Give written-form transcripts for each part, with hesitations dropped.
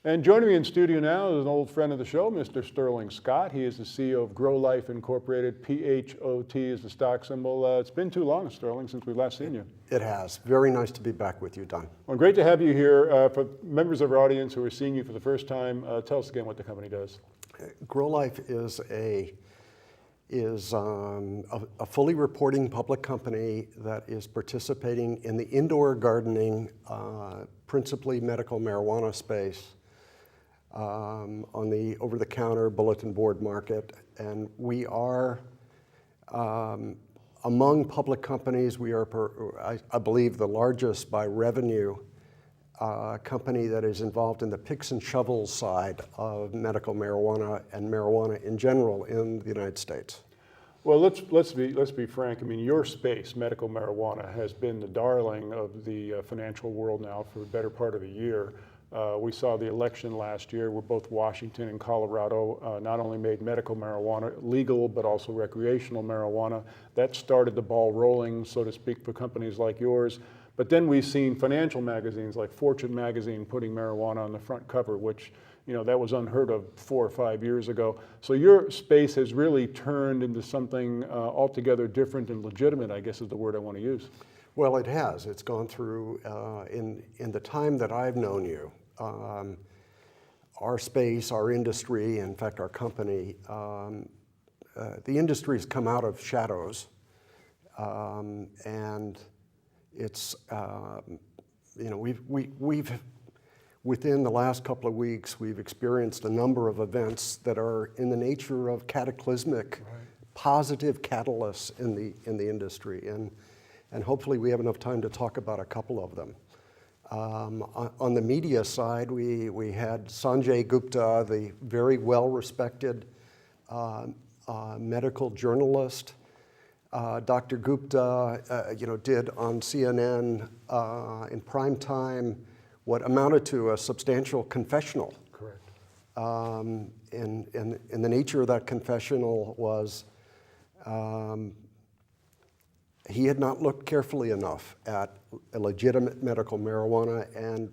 And joining me in studio now is an old friend of the show, Mr. Sterling Scott. He is the CEO of GrowLife Incorporated. PHOT is the stock symbol. It's been too long, Sterling, since we've last seen you. It has. Very nice to be back with you, Don. Well, great to have you here. For members of our audience who are seeing you for the first time, tell us again what the company does. GrowLife is a fully reporting public company that is participating in the indoor gardening, principally medical marijuana space, on the over-the-counter bulletin board market. And we are, among public companies, we are, I believe, the largest by revenue company that is involved in the picks and shovels side of medical marijuana and marijuana in general in the United States. Well, let's be frank. I mean, your space, medical marijuana, has been the darling of the financial world now for the better part of a year. We saw the election last year where both Washington and Colorado not only made medical marijuana legal, but also recreational marijuana. That started the ball rolling, so to speak, for companies like yours. But then we've seen financial magazines like Fortune magazine putting marijuana on the front cover, which, you know, that was unheard of 4 or 5 years ago. So your space has really turned into something altogether different and legitimate, I guess is the word I want to use. Well, it has. It's gone through, in the time that I've known you, our space, our industry, in fact, our company, the industry has come out of shadows, and it's, you know, we've within the last couple of weeks, we've experienced a number of events that are in the nature of cataclysmic, positive catalysts in the industry, and hopefully we have enough time to talk about a couple of them. On the media side, we had Sanjay Gupta, the very well-respected medical journalist. Dr. Gupta, you know, did on CNN in prime time what amounted to a substantial confessional. Correct. And the nature of that confessional was he had not looked carefully enough at a legitimate medical marijuana, and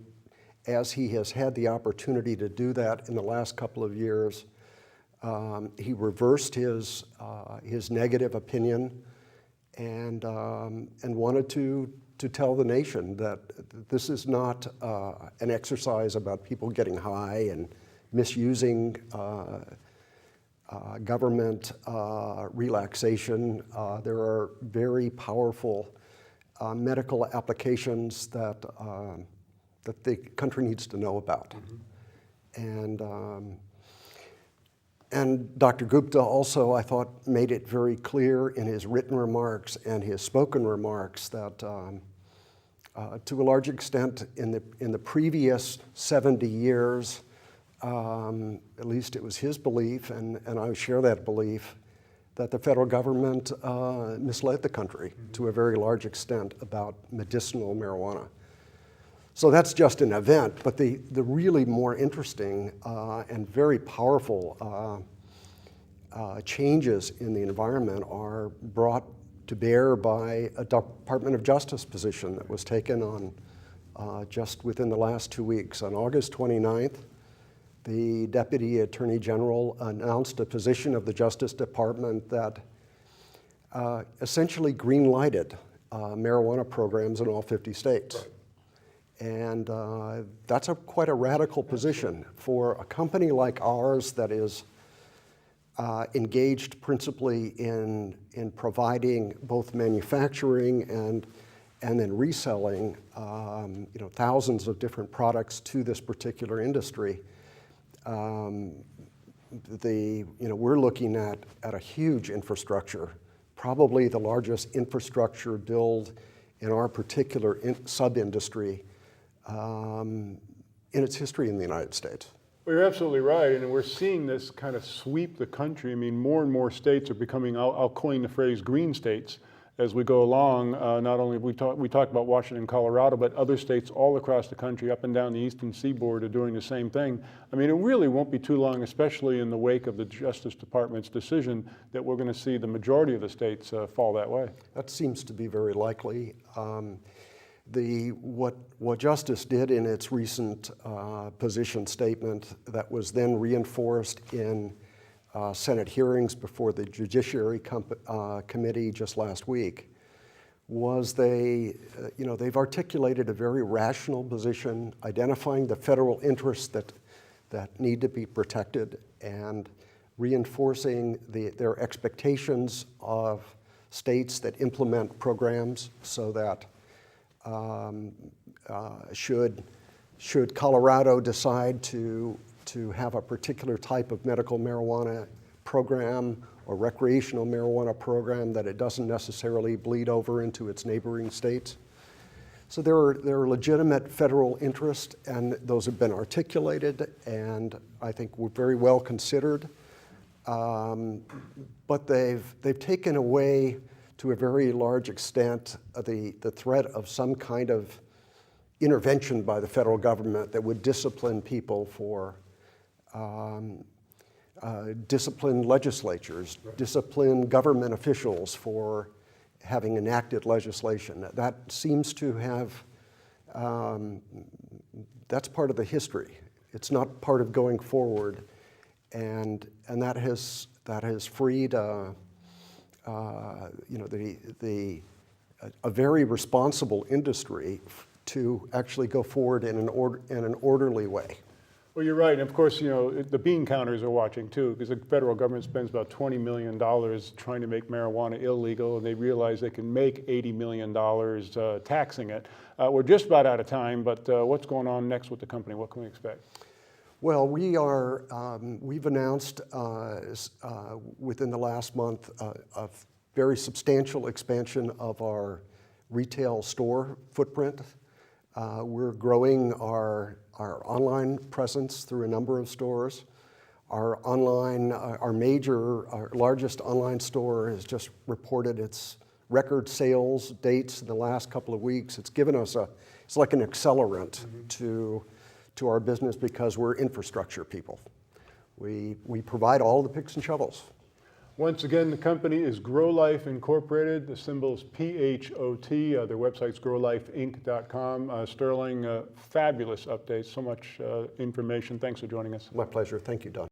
as he has had the opportunity to do that in the last couple of years, he reversed his negative opinion and wanted to tell the nation that this is not an exercise about people getting high and misusing government relaxation. There are very powerful medical applications that the country needs to know about. Mm-hmm. And Dr. Gupta also, I thought, made it very clear in his written remarks and his spoken remarks that to a large extent in the previous 70 years, at least it was his belief, and I share that belief, that the federal government misled the country to a very large extent about medicinal marijuana. So that's just an event, but the really more interesting and very powerful changes in the environment are brought to bear by a Department of Justice position that was taken on just within the last 2 weeks. On August 29th, the Deputy Attorney General announced a position of the Justice Department that essentially green-lighted marijuana programs in all 50 states. Right. And that's quite a radical position for a company like ours that is engaged principally in providing both manufacturing and then reselling you know, thousands of different products to this particular industry. You know, we're looking at a huge infrastructure, probably the largest infrastructure build in our particular sub-industry in its history in the United States. Well, you're absolutely right, and we're seeing this kind of sweep the country. I mean, more and more states are becoming, I'll coin the phrase, green states as we go along. Not only we talk about Washington and Colorado, but other states all across the country, up and down the eastern seaboard, are doing the same thing. I mean, it really won't be too long, especially in the wake of the Justice Department's decision, that we're going to see the majority of the states fall that way. That seems to be very likely. What Justice did in its recent position statement that was then reinforced in Senate hearings before the Judiciary Committee just last week was they've articulated a very rational position, identifying the federal interests that need to be protected and reinforcing their expectations of states that implement programs so that should Colorado decide to have a particular type of medical marijuana program or recreational marijuana program, that it doesn't necessarily bleed over into its neighboring states. So there are legitimate federal interests, and those have been articulated, and I think were very well considered. But they've taken away, to a very large extent, the threat of some kind of intervention by the federal government that would discipline people for discipline legislatures, right, discipline government officials for having enacted legislation. That seems to have, that's part of the history. It's not part of going forward, and that has freed a very responsible industry to actually go forward in an orderly way. Well, you're right. And of course, the bean counters are watching too, because the federal government spends about $20 million trying to make marijuana illegal, and they realize they can make $80 million taxing it. We're just about out of time, but what's going on next with the company? What can we expect? Well, we've announced within the last month a very substantial expansion of our retail store footprint. We're growing our online presence through a number of stores. Our largest online store has just reported its record sales dates in the last couple of weeks. It's given us it's like an accelerant to our business, because we're infrastructure people. We provide all the picks and shovels. Once again, the company is GrowLife Incorporated. The symbol is PHOT. Their website's growlifeinc.com. Sterling, fabulous updates. So much information. Thanks for joining us. My pleasure. Thank you, Don.